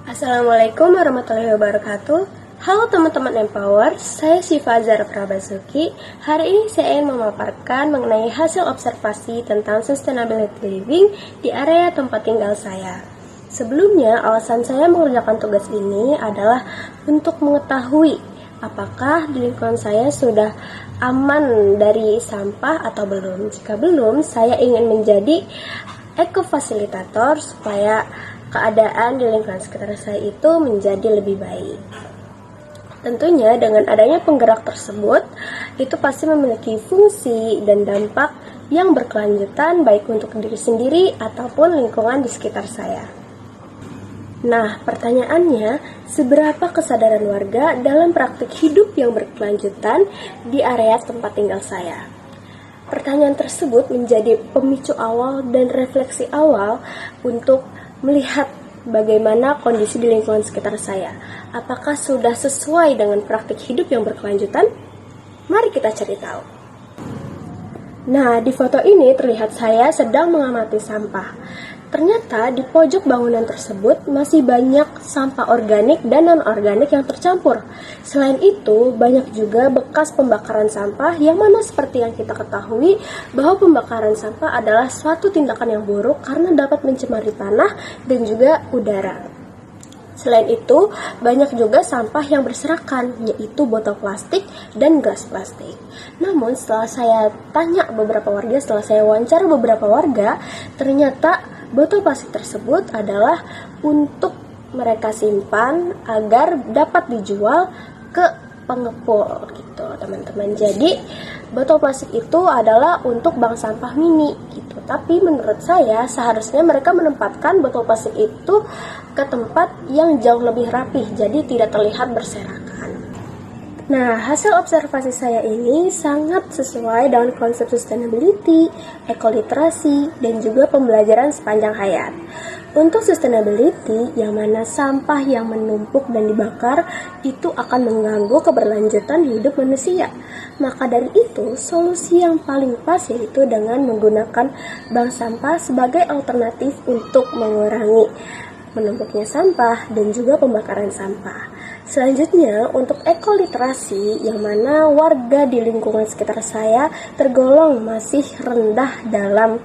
Assalamualaikum warahmatullahi wabarakatuh. Halo teman-teman Empower, saya Syifa Zara Prabasuki. Hari ini saya ingin memaparkan mengenai hasil observasi tentang sustainability living di area tempat tinggal saya. Sebelumnya, alasan saya mengerjakan tugas ini adalah untuk mengetahui apakah di lingkungan saya sudah aman dari sampah atau belum. Jika belum, saya ingin menjadi eco-fasilitator supaya keadaan di lingkungan sekitar saya itu menjadi lebih baik. Tentunya dengan adanya penggerak tersebut, itu pasti memiliki fungsi dan dampak yang berkelanjutan baik untuk diri sendiri ataupun lingkungan di sekitar saya. Nah, pertanyaannya, seberapa kesadaran warga dalam praktik hidup yang berkelanjutan di area tempat tinggal saya? Pertanyaan tersebut menjadi pemicu awal dan refleksi awal untuk melihat bagaimana kondisi di lingkungan sekitar saya. Apakah sudah sesuai dengan praktik hidup yang berkelanjutan? Mari kita cari tahu. Nah, di foto ini terlihat saya sedang mengamati sampah. Ternyata di pojok bangunan tersebut masih banyak sampah organik dan non-organik yang tercampur. Selain itu, banyak juga bekas pembakaran sampah yang mana seperti yang kita ketahui bahwa pembakaran sampah adalah suatu tindakan yang buruk karena dapat mencemari tanah dan juga udara. Selain itu, banyak juga sampah yang berserakan, yaitu botol plastik dan gelas plastik. Namun, setelah saya tanya beberapa warga, setelah saya wawancara beberapa warga, ternyata botol plastik tersebut adalah untuk mereka simpan agar dapat dijual ke pengepul gitu, teman-teman. Jadi, botol plastik itu adalah untuk bank sampah mini gitu. Tapi menurut saya seharusnya mereka menempatkan botol plastik itu ke tempat yang jauh lebih rapih, jadi tidak terlihat berserakan. Nah, hasil observasi saya ini sangat sesuai dengan konsep sustainability, ekoliterasi, dan juga pembelajaran sepanjang hayat. Untuk sustainability, yang mana sampah yang menumpuk dan dibakar itu akan mengganggu keberlanjutan hidup manusia. Maka dari itu, solusi yang paling pas yaitu dengan menggunakan bank sampah sebagai alternatif untuk mengurangi menumpuknya sampah dan juga pembakaran sampah. Selanjutnya, untuk ekoliterasi, yang mana warga di lingkungan sekitar saya tergolong masih rendah dalam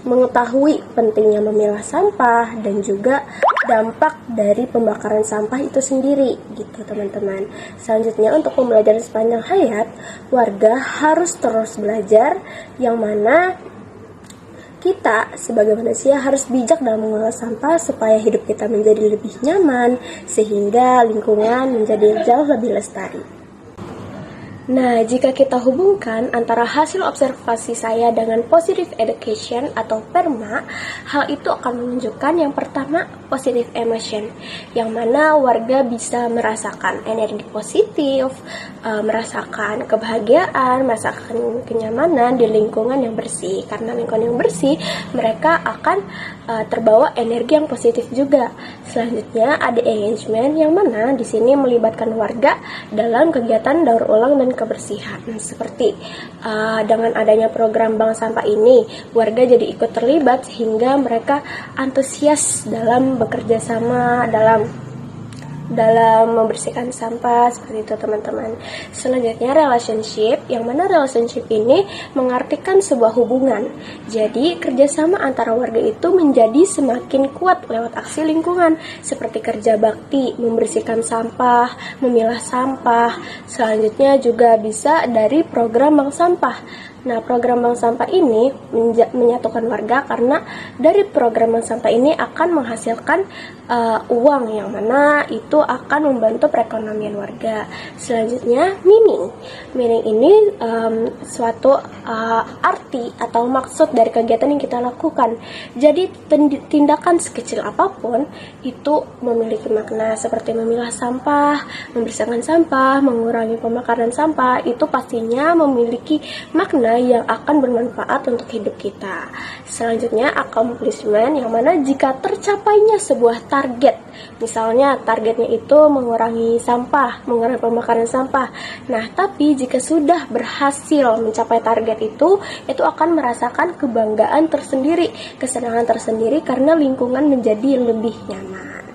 mengetahui pentingnya memilah sampah dan juga dampak dari pembakaran sampah itu sendiri gitu, teman-teman. Selanjutnya, untuk pembelajaran sepanjang hayat, warga harus terus belajar, yang mana kita sebagai manusia harus bijak dalam mengelola sampah supaya hidup kita menjadi lebih nyaman sehingga lingkungan menjadi jauh lebih lestari. Nah, jika kita hubungkan antara hasil observasi saya dengan positive education atau PERMA, hal itu akan menunjukkan yang pertama positive emotion, yang mana warga bisa merasakan energi positif, merasakan kebahagiaan, merasakan kenyamanan di lingkungan yang bersih. Karena lingkungan yang bersih, mereka akan terbawa energi yang positif juga. Selanjutnya ada engagement, yang mana di sini melibatkan warga dalam kegiatan daur ulang dan kebersihan. Seperti dengan adanya program bank sampah ini, warga jadi ikut terlibat sehingga mereka antusias dalam bekerja sama dalam membersihkan sampah, seperti itu, teman-teman. Selanjutnya relationship, yang mana relationship ini mengartikan sebuah hubungan. Jadi kerjasama antara warga itu menjadi semakin kuat lewat aksi lingkungan, seperti kerja bakti, membersihkan sampah, memilah sampah. Selanjutnya juga bisa dari program bank sampah. Nah, program bank sampah ini menyatukan warga karena dari program bank sampah ini akan menghasilkan uang, yang mana itu akan membantu perekonomian warga. Selanjutnya, meaning ini suatu arti atau maksud dari kegiatan yang kita lakukan. Jadi tindakan sekecil apapun itu memiliki makna, seperti memilah sampah, membersihkan sampah, mengurangi pembakaran sampah, itu pastinya memiliki makna yang akan bermanfaat untuk hidup kita. Selanjutnya, accomplishment, yang mana jika tercapainya sebuah target, misalnya targetnya itu mengurangi sampah, mengurangi pembakaran sampah. Nah, tapi jika sudah berhasil mencapai target itu akan merasakan kebanggaan tersendiri, kesenangan tersendiri karena lingkungan menjadi lebih nyaman.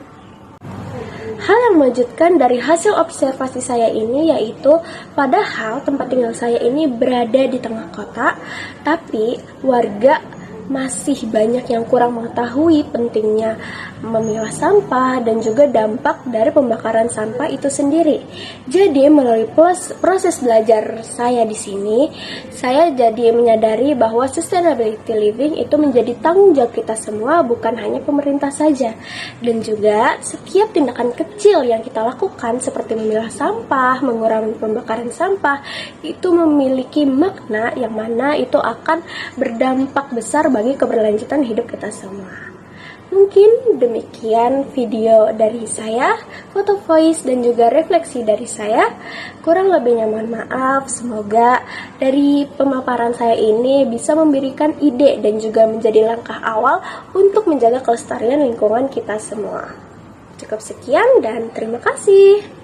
Hal yang mengejutkan dari hasil observasi saya ini yaitu padahal tempat tinggal saya ini berada di tengah kota, tapi warga masih banyak yang kurang mengetahui pentingnya memilah sampah dan juga dampak dari pembakaran sampah itu sendiri. Jadi melalui proses belajar saya di sini, saya jadi menyadari bahwa sustainability living itu menjadi tanggung jawab kita semua, bukan hanya pemerintah saja. Dan juga setiap tindakan kecil yang kita lakukan seperti memilah sampah, mengurangi pembakaran sampah, itu memiliki makna yang mana itu akan berdampak besar bagi keberlanjutan hidup kita semua. Mungkin demikian video dari saya, foto voice dan juga refleksi dari saya. Kurang lebihnya mohon maaf. Semoga dari pemaparan saya ini bisa memberikan ide dan juga menjadi langkah awal untuk menjaga kelestarian lingkungan kita semua. Cukup sekian dan terima kasih.